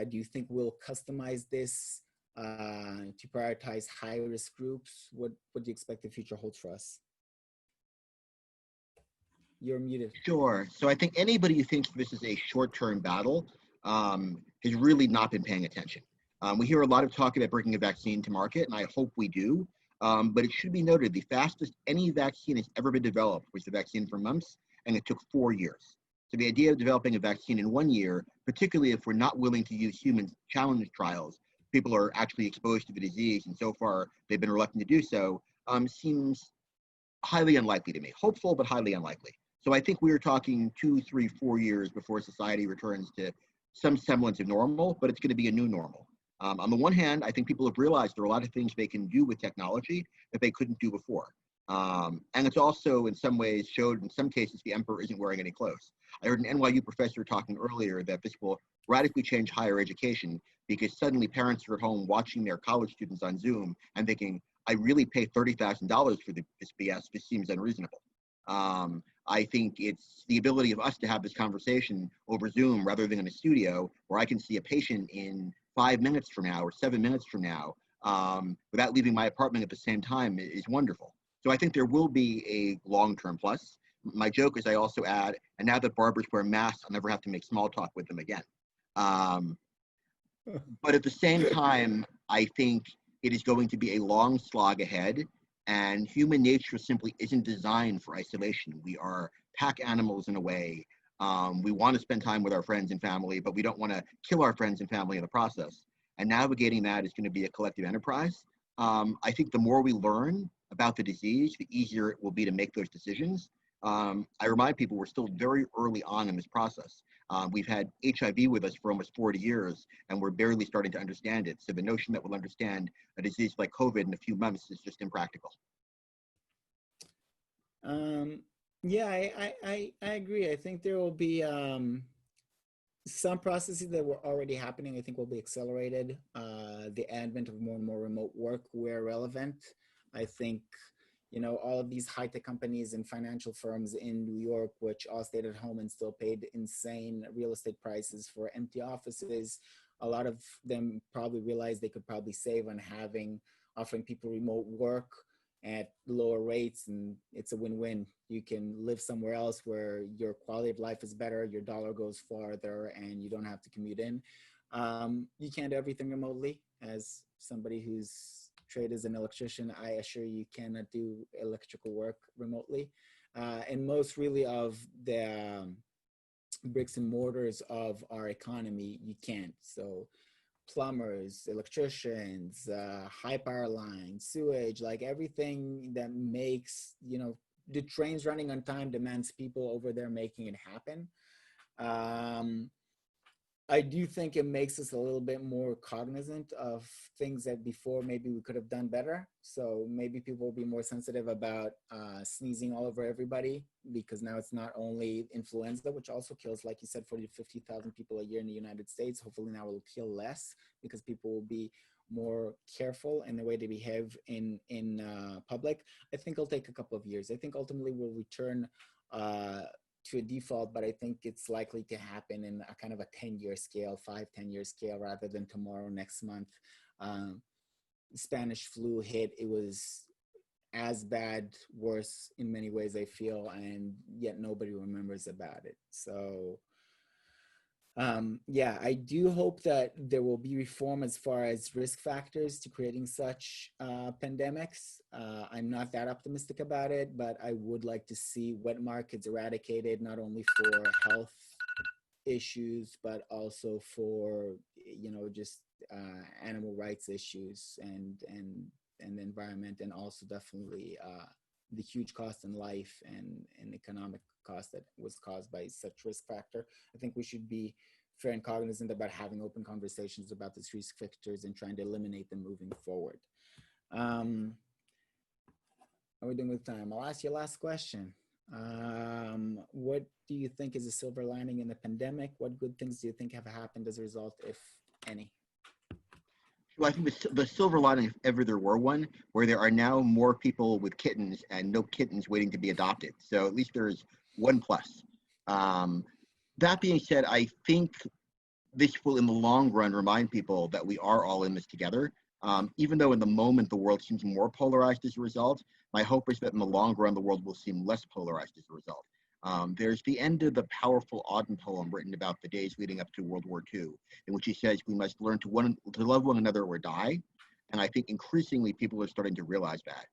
Do you think we'll customize this to prioritize high-risk groups? What do you expect the future holds for us? You're muted. Sure. So I think anybody who thinks this is a short-term battle has really not been paying attention. We hear a lot of talk about bringing a vaccine to market, and I hope we do. But it should be noted, the fastest any vaccine has ever been developed was the vaccine for mumps, and it took 4 years. So the idea of developing a vaccine in 1 year, particularly if we're not willing to use human challenge trials, people are actually exposed to the disease, and so far they've been reluctant to do so, seems highly unlikely to me. Hopeful, but highly unlikely. So I think we're talking 2, 3, 4 years before society returns to some semblance of normal, but it's going to be a new normal. On the one hand, I think people have realized there are a lot of things they can do with technology that they couldn't do before. And it's also in some ways showed in some cases the emperor isn't wearing any clothes. I heard an NYU professor talking earlier that this will radically change higher education because suddenly parents are at home watching their college students on Zoom and thinking, I really pay $30,000 for this BS. This seems unreasonable. I think it's the ability of us to have this conversation over Zoom rather than in a studio where I can see a patient in 5 minutes from now or 7 minutes from now without leaving my apartment at the same time is wonderful. So I think there will be a long-term plus. My joke is I also add, and now that barbers wear masks, I'll never have to make small talk with them again. But at the same time, I think it is going to be a long slog ahead, and human nature simply isn't designed for isolation. We are pack animals in a way. We want to spend time with our friends and family, but we don't want to kill our friends and family in the process. And navigating that is going to be a collective enterprise. I think the more we learn about the disease, the easier it will be to make those decisions. I remind people we're still very early on in this process. We've had HIV with us for almost 40 years, and we're barely starting to understand it. So the notion that we'll understand a disease like COVID in a few months is just impractical. Yeah, I agree. I think there will be some processes that were already happening, I think will be accelerated. The advent of more and more remote work where relevant. I think, you know, all of these high-tech companies and financial firms in New York, which all stayed at home and still paid insane real estate prices for empty offices, a lot of them probably realized they could probably save on offering people remote work at lower rates, and it's a win-win. You can live somewhere else where your quality of life is better, your dollar goes farther, and you don't have to commute in. You can't do everything remotely. As somebody who's trained as an electrician, I assure you cannot do electrical work remotely. And most really of the bricks and mortars of our economy, you can't. So plumbers, electricians, high power lines, sewage, like everything that makes, you know, the trains running on time demands people over there making it happen. I do think it makes us a little bit more cognizant of things that before maybe we could have done better. So maybe people will be more sensitive about sneezing all over everybody, because now it's not only influenza, which also kills, like you said, 40 to 50,000 people a year in the United States. Hopefully now it will kill less because people will be more careful in the way they behave in public. I think it'll take a couple of years. I think ultimately we'll return to a default, but I think it's likely to happen in a kind of a 10-year scale, 5-10-year scale, rather than tomorrow, next month. Spanish flu hit, it was as bad, worse in many ways, I feel, and yet nobody remembers about it. So yeah, I do hope that there will be reform as far as risk factors to creating such pandemics. I'm not that optimistic about it, but I would like to see wet markets eradicated, not only for health issues, but also for, you know, just animal rights issues and the environment, and also definitely the huge cost in life and economic cost that was caused by such risk factor. I think we should be fair and cognizant about having open conversations about these risk factors and trying to eliminate them moving forward. How are we doing with time? I'll ask you a last question. What do you think is a silver lining in the pandemic? What good things do you think have happened as a result, if any? Well, I think the silver lining, if ever there were one, where there are now more people with kittens and no kittens waiting to be adopted. So at least there's one plus. That being said, I think this will, in the long run, remind people that we are all in this together. Even though in the moment the world seems more polarized as a result, my hope is that in the long run the world will seem less polarized as a result. There's the end of the powerful Auden poem written about the days leading up to World War II, in which he says we must learn to love one another or die. And I think increasingly people are starting to realize that.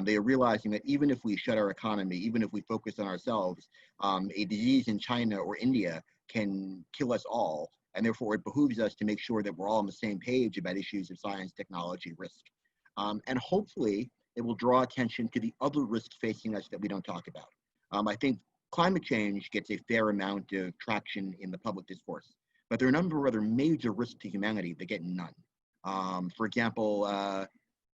They are realizing that even if we shut our economy, even if we focus on ourselves, a disease in China or India can kill us all. And therefore it behooves us to make sure that we're all on the same page about issues of science, technology, risk. And hopefully it will draw attention to the other risks facing us that we don't talk about. I think climate change gets a fair amount of traction in the public discourse, but there are a number of other major risks to humanity that get none. For example,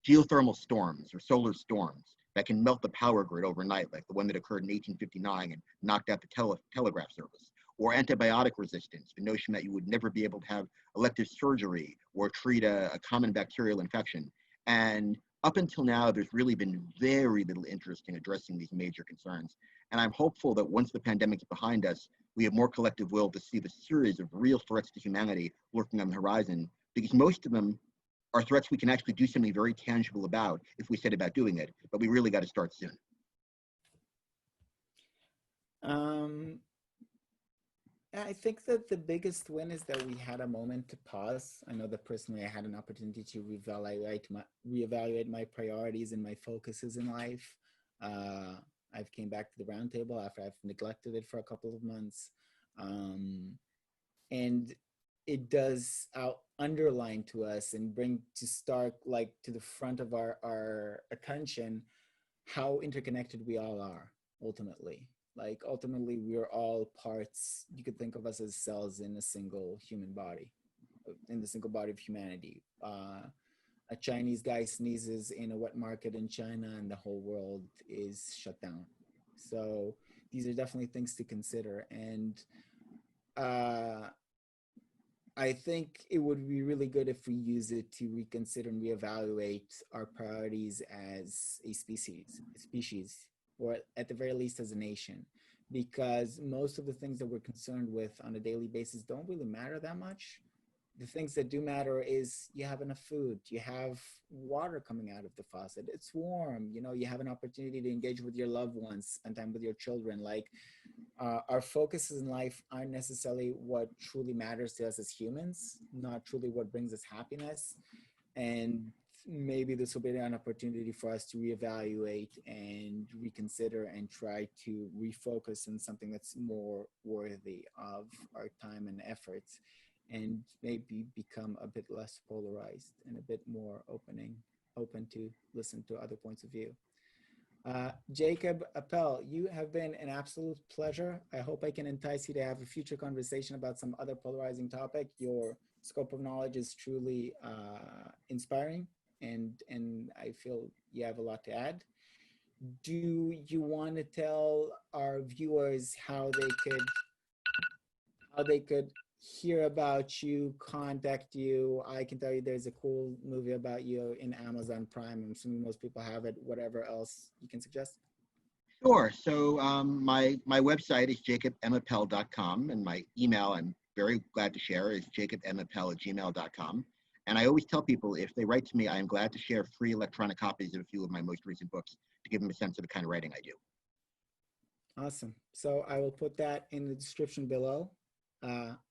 geothermal storms or solar storms that can melt the power grid overnight, like the one that occurred in 1859 and knocked out the telegraph service. Or antibiotic resistance, the notion that you would never be able to have elective surgery or treat a common bacterial infection. And up until now, there's really been very little interest in addressing these major concerns. And I'm hopeful that once the pandemic is behind us, we have more collective will to see the series of real threats to humanity lurking on the horizon, because most of them are threats we can actually do something very tangible about if we set about doing it, but we really got to start soon. I think that the biggest win is that we had a moment to pause. I know that personally I had an opportunity to reevaluate my priorities and my focuses in life. I've came back to the Roundtable after I've neglected it for a couple of months. And it does underline to us and bring to start, like, to the front of our attention how interconnected we all are ultimately. Like ultimately, we're all parts. You could think of us as cells in a single human body, in the single body of humanity. A Chinese guy sneezes in a wet market in China and the whole world is shut down. So these are definitely things to consider. And I think it would be really good if we use it to reconsider and reevaluate our priorities as a species, or at the very least as a nation, because most of the things that we're concerned with on a daily basis don't really matter that much. The things that do matter is you have enough food, you have water coming out of the faucet, it's warm, you know, you have an opportunity to engage with your loved ones, spend time with your children. Like our focuses in life aren't necessarily what truly matters to us as humans, not truly what brings us happiness. And maybe this will be an opportunity for us to reevaluate and reconsider and try to refocus on something that's more worthy of our time and efforts, and maybe become a bit less polarized and a bit more open to listen to other points of view. Jacob Appel, you have been an absolute pleasure. I hope I can entice you to have a future conversation about some other polarizing topic. Your scope of knowledge is truly inspiring, and I feel you have a lot to add. Do you want to tell our viewers how they could hear about you, contact you? I can tell you there's a cool movie about you in Amazon Prime. I'm assuming most people have it. Whatever else you can suggest? Sure. So my website is jacobmappel.com, and my email, I'm very glad to share, is jacobmappel@gmail.com. And I always tell people, if they write to me, I am glad to share free electronic copies of a few of my most recent books to give them a sense of the kind of writing I do. Awesome. So I will put that in the description below.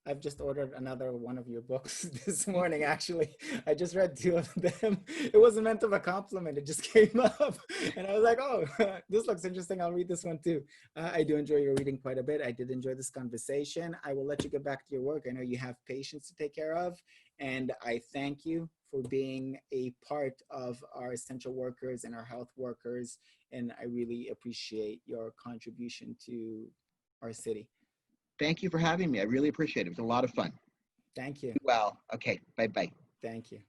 I've just ordered another one of your books this morning, actually. I just read 2 of them. It wasn't meant of a compliment. It just came up. And I was like, oh, this looks interesting. I'll read this one too. I do enjoy your reading quite a bit. I did enjoy this conversation. I will let you get back to your work. I know you have patients to take care of. And I thank you for being a part of our essential workers and our health workers. And I really appreciate your contribution to our city. Thank you for having me. I really appreciate it. It was a lot of fun. Thank you. Well, okay. Bye-bye. Thank you.